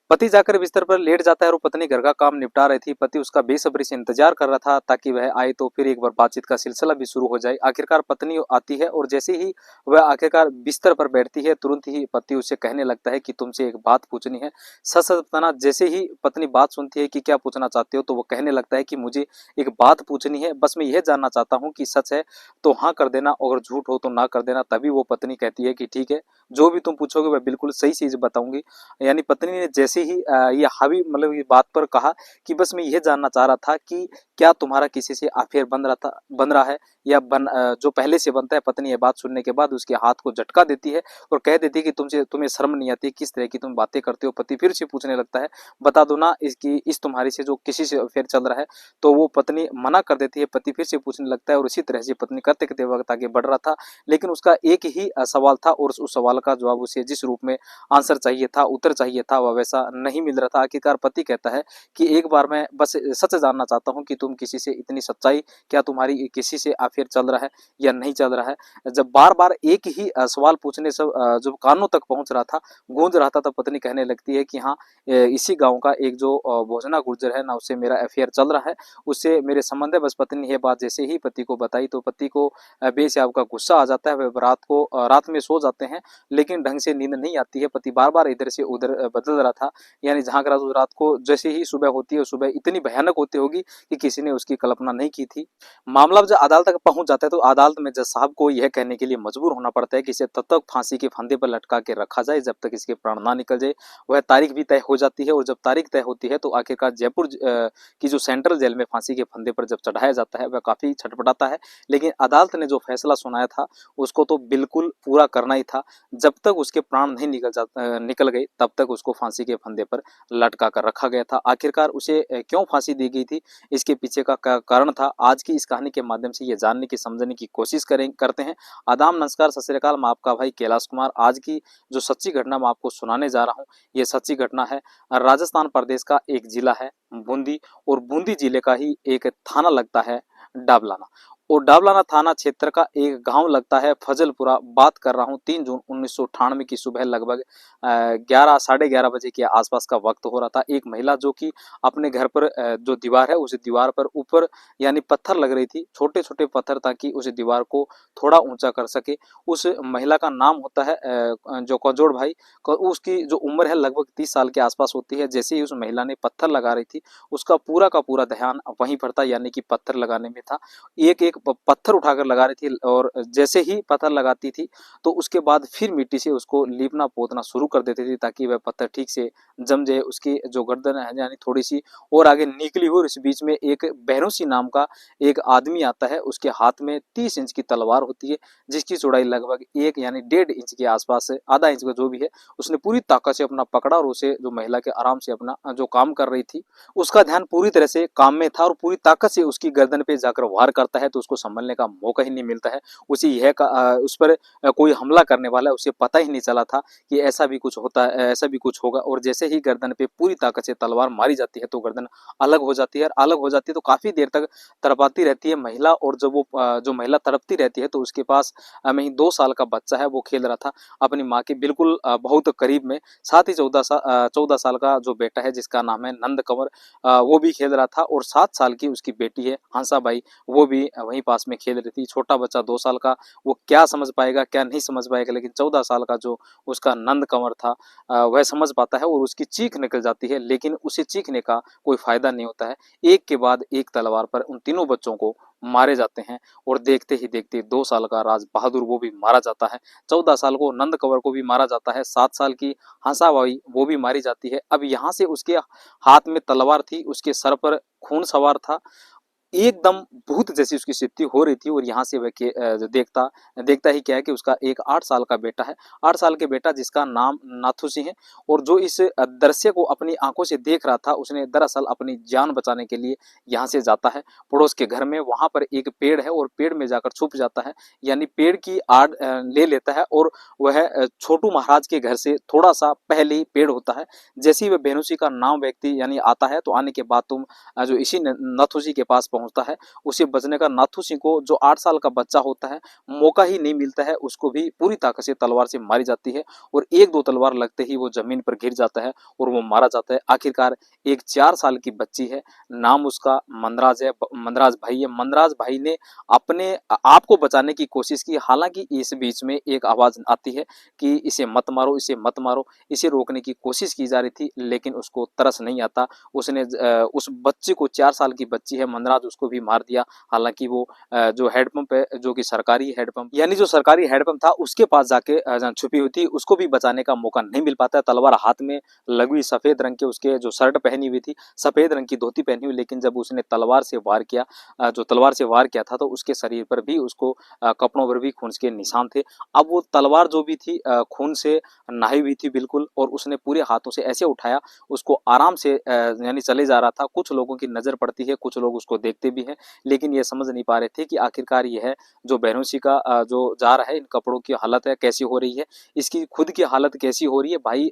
पति जाकर बिस्तर पर लेट जाता है और पत्नी घर का काम निपटा रही थी। पति उसका बेसब्री से इंतजार कर रहा था ताकि वह आए तो फिर एक बार बातचीत का सिलसिला भी शुरू हो जाए। आखिरकार पत्नी आती है और जैसे ही वह आखिरकार बिस्तर पर बैठती है, तुरंत ही पति उसे कहने लगता है कि तुमसे एक बात पूछनी है। सच सच बताना। जैसे ही पत्नी बात सुनती है कि क्या पूछना चाहते हो, तो वो कहने लगता है कि मुझे एक बात पूछनी है, बस मैं यह जानना चाहता हूँ कि सच है तो हाँ कर देना और झूठ हो तो ना कर देना। तभी वो पत्नी कहती है कि ठीक है, जो भी तुम पूछोगे मैं बिल्कुल सही चीज बताऊंगी। यानी पत्नी ने जैसे ही ये हावी मतलब ये बात पर कहा कि बस मैं यह जानना चाह रहा था कि क्या तुम्हारा किसी से अफेयर बन रहा है या जो पहले से बनता है। पत्नी ये बात सुनने के बाद उसके हाथ को झटका देती है और कह देती है कि तुम्हें शर्म नहीं आती, किस तरह की तुम बातें करते हो। पति फिर से पूछने लगता है, बता दो ना इसकी इस तुम्हारी से जो किसी से अफेयर चल रहा है। तो वो पत्नी मना कर देती है। पति फिर से पूछने लगता है और इसी तरह से पत्नी करते करते वक्त आगे बढ़ रहा था, लेकिन उसका एक ही सवाल था और उस सवाल का जवाब उसे जिस रूप में आंसर चाहिए था, उत्तर चाहिए था, वह वैसा नहीं मिल रहा था। आखिरकार पति कहता है कि एक बार मैं बस सच जानना चाहता हूं कि तुम किसी से इतनी सच्चाई, क्या तुम्हारी किसी से अफेयर चल रहा है या नहीं चल रहा है। जब बार बार एक ही सवाल पूछने से जब कानों तक पहुंच रहा था, गूंज रहा था, तब पत्नी कहने लगती है कि हाँ, इसी गांव का एक जो भोजना गुर्जर है ना, उससे मेरा अफेयर चल रहा है, उससे मेरे संबंध है। बस पत्नी ने यह बात जैसे ही पति को बताई तो पति को बेहिसाब का गुस्सा आ जाता है। वह रात में सो जाते हैं, लेकिन ढंग से नींद नहीं आती है। पति बार बार इधर से उधर बदल रहा था, यानी झांक रहा था। रात को जैसे ही सुबह होती है, सुबह इतनी भयानक होती होगी कि किसी ने उसकी कल्पना नहीं की थी। मामला जब अदालत तक पहुंच जाता है तो अदालत में जज साहब को यह कहने के लिए मजबूर होना पड़ता है कि इसे तब तक फांसी के फंदे पर लटका के रखा जाए जब तक इसके प्राण ना निकल जाए। वह तारीख भी तय हो जाती है और जब तारीख तय होती है तो आखिरकार जयपुर की जो सेंट्रल जेल में फांसी के फंदे पर जब चढ़ाया जाता है, वह काफी छटपटाता है। लेकिन अदालत ने जो फैसला सुनाया था उसको तो बिल्कुल पूरा करना ही था। जब तक उसके प्राण नहीं निकल गए तब तक उसको फांसी के फंदे पर लटका कर रखा गया था। आखिरकार उसे क्यों फांसी दी गई थी, इसके पीछे का कारण था, आज की इस कहानी के माध्यम से ये जानने की समझने की कोशिश करते हैं। आदाब, नमस्कार, सत श्री अकाल। मैं आपका भाई कैलाश कुमार। आज की जो सच्ची घटना मैं आपको सुनाने जा रहा हूँ, ये सच्ची घटना है राजस्थान प्रदेश का एक जिला है बूंदी, और बूंदी जिले का ही एक थाना लगता है डाबलाना। और डाबलाना थाना क्षेत्र का एक गांव लगता है फजलपुरा। बात कर रहा हूँ 3 जून 1998 की सुबह लगभग 11 साढ़े 11 बजे के आसपास का वक्त हो रहा था। एक महिला जो कि अपने घर पर जो दीवार है उस दीवार पर ऊपर यानी पत्थर लग रही थी, छोटे छोटे पत्थर, ताकि उस दीवार को थोड़ा ऊंचा कर सके। उस महिला का नाम होता है जो कजोड़ भाई। उसकी जो उम्र है लगभग 30 साल के आसपास होती है। जैसे ही उस महिला ने पत्थर लगा रही थी, उसका पूरा का पूरा ध्यान वहीं पर था, यानी कि पत्थर लगाने में था। एक एक पत्थर उठाकर लगा रही थी और जैसे ही पत्थर लगाती थी तो उसके बाद फिर मिट्टी से उसको लीपना पोतना शुरू कर देती थी ताकि वह पत्थर ठीक से जम जाए। उसकी जो गर्दन है यानी थोड़ी सी और आगे निकली हुई, इस बीच में एक बहनोसी नाम का एक आदमी आता है। उसके हाथ में 30 इंच की तलवार होती है, जिसकी चौड़ाई लगभग 1 यानी 1.5 इंच के आसपास है, आधा इंच का जो भी है। उसने पूरी ताकत से अपना पकड़ा और उसे जो महिला के आराम से अपना जो काम कर रही थी, उसका ध्यान पूरी तरह से काम में था और पूरी ताकत से उसकी गर्दन पे जाकर वार करता है तो उसको संभलने का मौका ही नहीं मिलता है। उसे उस पर कोई हमला करने वाला है, उसे पता ही नहीं चला था कि ऐसा भी कुछ होता है, ऐसा भी कुछ होगा। और जैसे ही गर्दन पे पूरी ताकत से तलवार मारी जाती है तो गर्दन अलग हो जाती है, और अलग हो जाती है तो काफी देर तक तड़पाती रहती है महिला। और जब वो जो महिला तड़पती रहती है तो उसके पास में ही 2 साल का बच्चा है, वो खेल रहा था अपनी माँ के बिल्कुल बहुत करीब में। साथ ही 14 साल का जो बेटा है जिसका नाम है नंद कंवर, वो भी खेल रहा था। और 7 साल की उसकी बेटी है हंसाबाई, वो भी वहीं पास में खेल रही थी। छोटा बच्चा 2 साल का, वो क्या समझ पाएगा क्या नहीं समझ पाएगा, लेकिन 14 साल का जो उसका नंद कंवर था वह समझ पाता है और उसकी चीख निकल जाती है। लेकिन उसे चीखने का कोई फायदा नहीं होता है। एक के बाद एक तलवार पर उन तीनों बच्चों को मारे जाते हैं और देखते ही देखते 2 साल का राज बहादुर वो भी मारा जाता है। 14 साल को नंद कंवर को भी मारा जाता है। 7 साल की हंसाबाई वो भी मारी जाती है। अब यहाँ से उसके हाथ में तलवार थी, उसके सर पर खून सवार था, एकदम भूत जैसी उसकी स्थिति हो रही थी। और यहाँ से वह देखता देखता ही क्या है कि उसका एक 8 साल का बेटा है, 8 साल के बेटा जिसका नाम नाथू सिंह है। और जो इस दृश्य को अपनी आंखों से देख रहा था, उसने दरअसल अपनी जान बचाने के लिए यहाँ से जाता है पड़ोस के घर में। वहां पर एक पेड़ है और पेड़ में जाकर छुप जाता है, यानी पेड़ की आड़ ले लेता है। और वह छोटू महाराज के घर से थोड़ा सा पहले ही पेड़ होता है। जैसे ही वह बेनुसी का नाम व्यक्ति यानी आता है तो आने के बाद तुम जो इसी नथू जी के पास पहुंचता है, उसे बचने का नाथू सिंह को, जो 8 साल का बच्चा होता है, मौका ही नहीं मिलता है, उसको भी पूरी ताकत से तलवार से मारी जाती है और 1-2 तलवार लगते ही वो जमीन पर गिर जाता है और वो मारा जाता है। आखिरकार एक 4 साल की बच्ची है, नाम उसका मनराज है, मनराज भाई है। मनराज भाई ने अपने आप को बचाने की कोशिश की, हालांकि इस बीच में एक आवाज आती है कि इसे मत मारो, इसे मत मारो। इसे रोकने की कोशिश की जा रही थी, लेकिन उसको तरस नहीं आता। उसने उस बच्चे को, 4 साल की बच्ची है मनराज, उसको भी मार दिया। हालांकि वो जो हैंडपंप है, जो कि सरकारी हैंडपंप, यानी जो सरकारी हैंडपंप था, उसके पास जाके छुपी हुई थी, उसको भी बचाने का मौका नहीं मिल पाता है। तलवार हाथ में लगी हुई, सफेद रंग के उसके जो शर्ट पहनी हुई थी, सफेद रंग की धोती पहनी हुई, लेकिन जब उसने तलवार से वार किया, जो तलवार से वार किया था, तो उसके शरीर पर भी, उसको कपड़ों पर भी खून के निशान थे। अब वो तलवार जो भी थी खून से नहाई हुई थी बिल्कुल, और उसने पूरे हाथों से ऐसे उठाया, उसको आराम से यानी चले जा रहा था। कुछ लोगों की नजर पड़ती है, कुछ लोग उसको देखते भी हैं, लेकिन ये समझ नहीं पा रहे थे कि आखिरकार यह जो बेहोशी का जो जा रहा है, इन कपड़ों की हालत है कैसी हो रही है, इसकी खुद की हालत कैसी हो रही है। भाई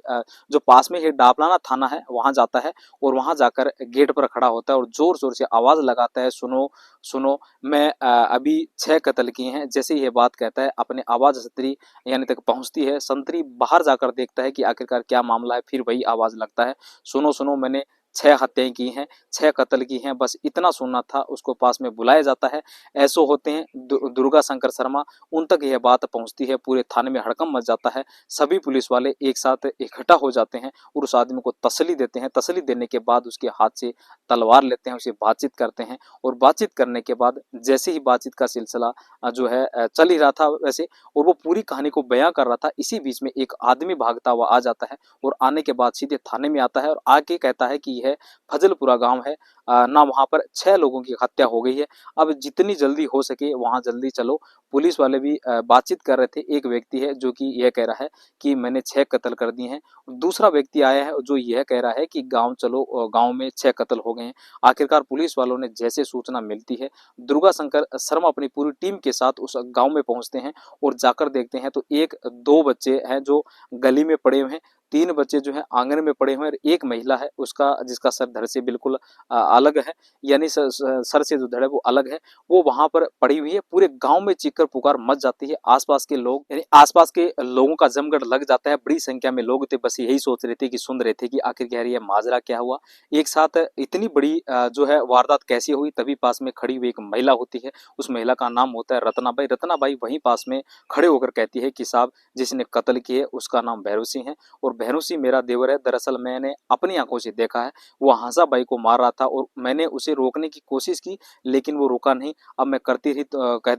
जो पास में ही डाबलाना थाना है, वहां जाता है और वहां जाकर गेट पर खड़ा होता है और जोर जोर से आवाज लगाता है, सुनो सुनो, मैं अभी 6 कत्ल किए हैं। जैसे ही ये बात कहता है, अपने आवाज संतरी यानी तक पहुंचती है, संतरी बाहर जाकर देखता है कि आखिरकार क्या मामला है। फिर वही आवाज लगता है, सुनो सुनो, मैंने 6 हत्याएं की हैं, 6 कत्ल की हैं, बस इतना सुनना था। उसको पास में बुलाया जाता है, ऐसो होते हैं दुर्गा शंकर शर्मा, उन तक यह बात पहुंचती है। पूरे थाने में हड़कंप मच जाता है, सभी पुलिस वाले एक साथ इकट्ठा हो जाते हैं और उस आदमी को तसल्ली देते हैं। तसल्ली देने के बाद उसके हाथ से तलवार लेते हैं, उसे बातचीत करते हैं और बातचीत करने के बाद, जैसे ही बातचीत का सिलसिला जो है चल ही रहा था वैसे, और वो पूरी कहानी को बयां कर रहा था, इसी बीच में एक आदमी भागता हुआ आ जाता है और आने के बाद सीधे थाने में आता है और आके कहता है कि यह फजलपुरा गांव है, ना वहां पर 6 लोगों की हत्या हो गई है, अब जितनी जल्दी हो सके वहां जल्दी चलो। पुलिस वाले भी बातचीत कर रहे थे। एक व्यक्ति है जो कि यह कह रहा है कि मैंने 6 कत्ल कर दिए हैं, दूसरा व्यक्ति आया है जो यह कह रहा है कि गांव चलो, गांव में 6 कत्ल हो गए हैं। आखिरकार पुलिस वालों ने जैसे सूचना मिलती है, दुर्गा शंकर शर्मा अपनी पूरी टीम के साथ उस गांव में पहुंचते हैं और जाकर देखते हैं तो 1-2 बच्चे हैं जो गली में पड़े हुए हैं, 3 बच्चे जो है आंगन में पड़े हुए हैं, एक महिला है उसका, जिसका सर धड़ से बिल्कुल अलग है, यानी सर से जो धड़ है वो अलग है, वो वहां पर पड़ी हुई है। पूरे गांव में चीखकर पुकार मच जाती है। आसपास के लोग, यानी आसपास के लोगों का जमघट लग जाता है। बड़ी संख्या में लोग थे, बस यही सोच रहे थे कि, सुन रहे थे कि आखिर यार ये माजरा क्या हुआ, एक साथ इतनी बड़ी जो है वारदात कैसी हुई। तभी पास में खड़ी हुई एक महिला होती है, उस महिला का नाम होता है रत्नाबाई। रत्नाबाई वहीं पास में खड़े होकर कहती है कि साहब, जिसने कत्ल किए उसका नाम भैरव सिंह है और भैरव सिंह मेरा देवर है। दरअसल मैंने अपनी आंखों से देखा है, वो हंसा बाई को मार रहा था और मैंने उसे रोकने की कोशिश की, लेकिन वो रुका नहीं। अब मैं कहती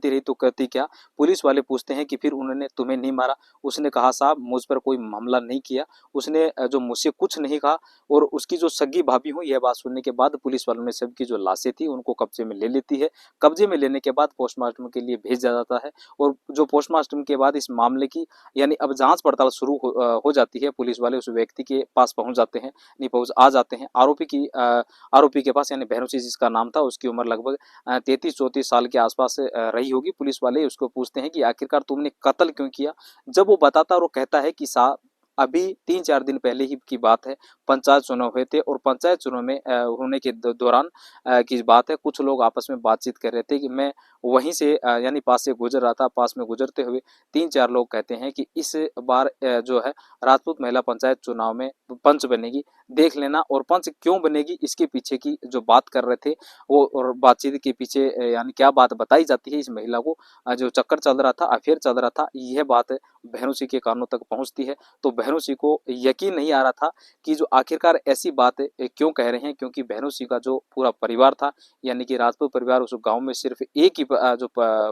रही तो करती क्या। पुलिस वाले पूछते हैं कि फिर उन्होंने तुम्हें नहीं मारा? उसने कहा साहब, मुझ पर कोई हमला नहीं किया, उसने जो मुझसे कुछ नहीं कहा। और उसकी जो सगी भाभी हुई, यह बात सुनने के बाद पुलिस वालों ने सबकी जो लाशें थी उनको कब्जे में ले लेती है। कब्जे में लेने के बाद पोस्टमार्टम के लिए भेजा जाता है और जो पोस्टमार्टम के बाद इस मामले की, यानी अब जांच पड़ताल शुरू हो जाती है। पुलिस वाले उस व्यक्ति के पास पहुंच जाते हैं, नहीं पहुंच आ जाते हैं आरोपी के पास, यानी भैरव सिंह जिसका नाम था, उसकी उम्र लगभग 33-34 साल के आसपास रही होगी। पुलिस वाले उसको पूछते हैं कि आखिरकार तुमने कत्ल क्यों किया? जब वो बताता और वो कहता है कि साहब, अभी 3-4 दिन पहले ही की बात है, पंचायत चुनाव हुए थे और पंचायत चुनाव में होने के दौरान की बात है, कुछ लोग आपस में बातचीत कर रहे थे कि मैं वहीं से यानी पास से गुजर रहा था। पास में गुजरते हुए 3-4 लोग कहते हैं कि इस बार जो है राजपूत महिला पंचायत चुनाव में पंच बनेगी, देख लेना। और पंच क्यों बनेगी, इसके पीछे की जो बात कर रहे थे वो, और बातचीत के पीछे यानी क्या बात बताई जाती है, इस महिला को जो चक्कर चल रहा था, अफेयर चल रहा था, यह बात भैरव सिंह के कानों तक पहुंचती है। तो भैरव सिंह को यकीन नहीं आ रहा था कि जो आखिरकार ऐसी बात क्यों कह रहे हैं, क्योंकि भैरव सिंह का जो पूरा परिवार था, यानी कि राजपूत परिवार, उस गांव में सिर्फ एक ही जो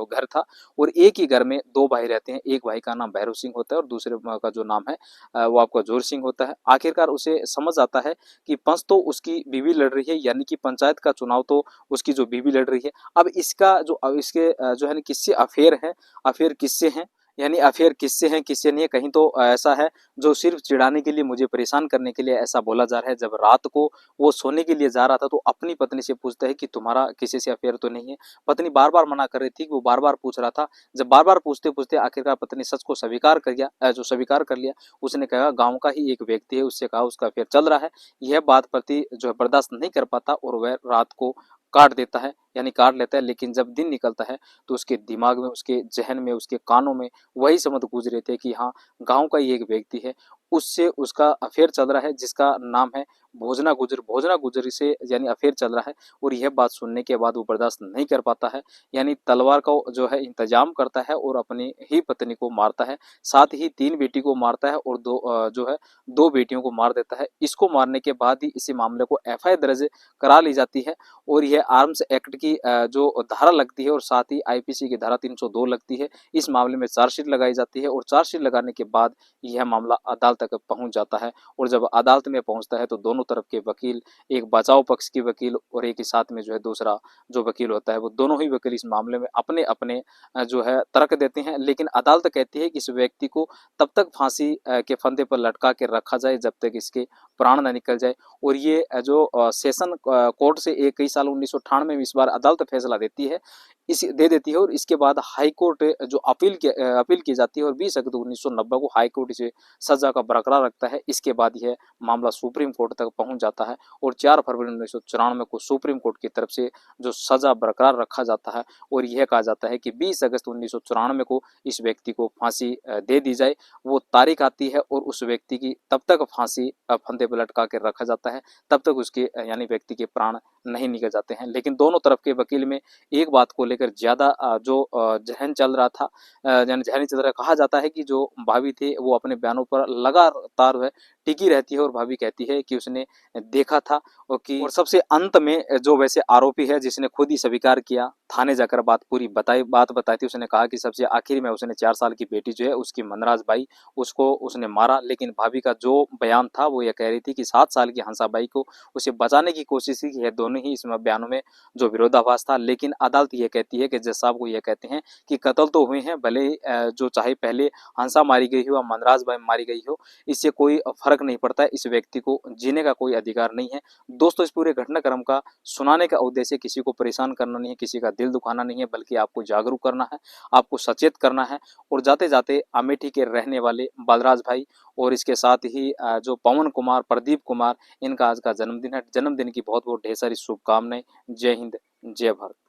घर था और एक ही घर में 2 भाई रहते हैं। एक भाई का नाम भैरव सिंह होता है और दूसरे का जो नाम है वो आपका जोर सिंह होता है। आखिरकार उसे समझ आता है कि पंच तो उसकी बीवी लड़ रही है, यानी कि पंचायत का चुनाव तो उसकी जो बीवी लड़ रही है। अब इसका जो इसके जो है ना किससे अफेयर है, अफेयर किससे हैं, यानी अफेयर किससे हैं किससे नहीं है। कहीं तो ऐसा है जो सिर्फ चिढ़ाने के लिए, मुझे परेशान करने के लिए ऐसा बोला जा रहा है। जब रात को वो सोने के लिए जा रहा था तो अपनी पत्नी से पूछता है कि तुम्हारा किसी से अफेयर तो नहीं है? पत्नी बार बार मना कर रही थी, वो बार बार पूछ रहा था। जब बार बार पूछते पूछते आखिरकार पत्नी सच को स्वीकार कर गया, जो स्वीकार कर लिया, उसने कहा गाँव का ही एक व्यक्ति है, उससे कहा उसका अफेयर चल रहा है। यह बात पति जो है बर्दाश्त नहीं कर पाता और वह रात को काट देता है। यानी काट लेता है, लेकिन जब दिन निकलता है तो उसके दिमाग में, उसके ज़हन में, उसके कानों में वही शब्द गूंज रहे थे कि हाँ, गाँव का ही एक व्यक्ति है, उससे उसका अफ़ेयर चल रहा है जिसका नाम है भोजना गुज्जर। भोजना गुज्जर से यानी अफ़ेयर चल रहा है और यह बात सुनने के बाद वो बर्दाश्त नहीं कर पाता है, यानी तलवार का जो है इंतज़ाम करता है और अपनी ही पत्नी को मारता है। साथ ही 3 बेटी को मारता है और जो है 2 बेटियों को मार देता है। इसको मारने के बाद ही इसी मामले को एफआईआर दर्ज करा ली जाती है और यह आर्म्स एक्ट की जो धारा लगती है और साथ ही आईपीसी की धारा 302 लगती है। इस मामले में चार्जशीट लगाई जाती है और चार्जशीट लगाने के बाद यह मामला अदालत तक पहुंच जाता है और जब अदालत में पहुंचता है तो दोनों तरफ के वकील, एक बचाव पक्ष की वकील और एक ही साथ में जो है दूसरा जो वकील होता है, वो दोनों ही वकील इस मामले में अपने अपने जो है तर्क देते हैं। लेकिन अदालत कहती है कि इस व्यक्ति को तब तक फांसी के फंदे पर लटका के रखा जाए जब तक इसके प्राण न निकल जाए। और ये जो सेशन कोर्ट से कई साल 1998 में इस बार अदालत फैसला देती है, इस दे देती है और इसके बाद हाई कोर्ट जो अपील की जाती है और 20 अगस्त 1990 को हाई कोर्ट इसे सजा का बरकरार रखता है। इसके बाद यह मामला सुप्रीम कोर्ट तक पहुंच जाता है और 4 फरवरी 1994 को सुप्रीम कोर्ट की तरफ से जो सजा बरकरार रखा जाता है और यह कहा जाता है कि 20 अगस्त 1994 को इस व्यक्ति को फांसी दे दी जाए। वो तारीख आती है और उस व्यक्ति की तब तक फांसी फंदे पर लटका के रखा जाता है, तब तक उसके यानी व्यक्ति के प्राण नहीं निकल जाते हैं। लेकिन दोनों तरफ के वकील में एक बात को लेकर ज़्यादा जो ज़हन चल रहा था, यानी ज़हनी चल रहा, कहा जाता है कि जो भाभी थे वो अपने बयानों पर लगातार जो है टिकी रहती है और भाभी कहती है कि उसने देखा था और सबसे अंत में जो वैसे आरोपी है जिसने खुद ही स्वीकार किया, थाने जाकर बात बताई थी, उसने कहा कि सबसे आखिर में उसने 4 साल की बेटी जो है उसकी मनराज बाई, उसको उसने मारा। लेकिन भाभी का जो बयान था वो ये कह रही थी कि 7 साल की हंसाबाई को उसे बचाने की कोशिश की है। दोनों ही इसमें बयानों में जो विरोधाभास था, लेकिन अदालत ये कहती है कि जज साहब को ये कहते हैं कि कत्ल तो हुए हैं, भले ही जो चाहे पहले हंसा मारी गई हो या मनराज बाई मारी गई हो, इससे कोई फर्क नहीं पड़ता है, इस व्यक्ति को जीने का कोई अधिकार नहीं है। दोस्तों, इस पूरे घटनाक्रम का सुनाने का उद्देश्य किसी को परेशान करना नहीं है, किसी का दिल दुखाना नहीं है, बल्कि आपको जागरूक करना है, आपको सचेत करना है। और जाते जाते अमेठी के रहने वाले बलराज भाई और इसके साथ ही जो पवन कुमार, प्रदीप कुमार, इनका आज का जन्मदिन है। जन्मदिन की बहुत बहुत ढेर सारी शुभकामनाएं। जय हिंद, जय भारत।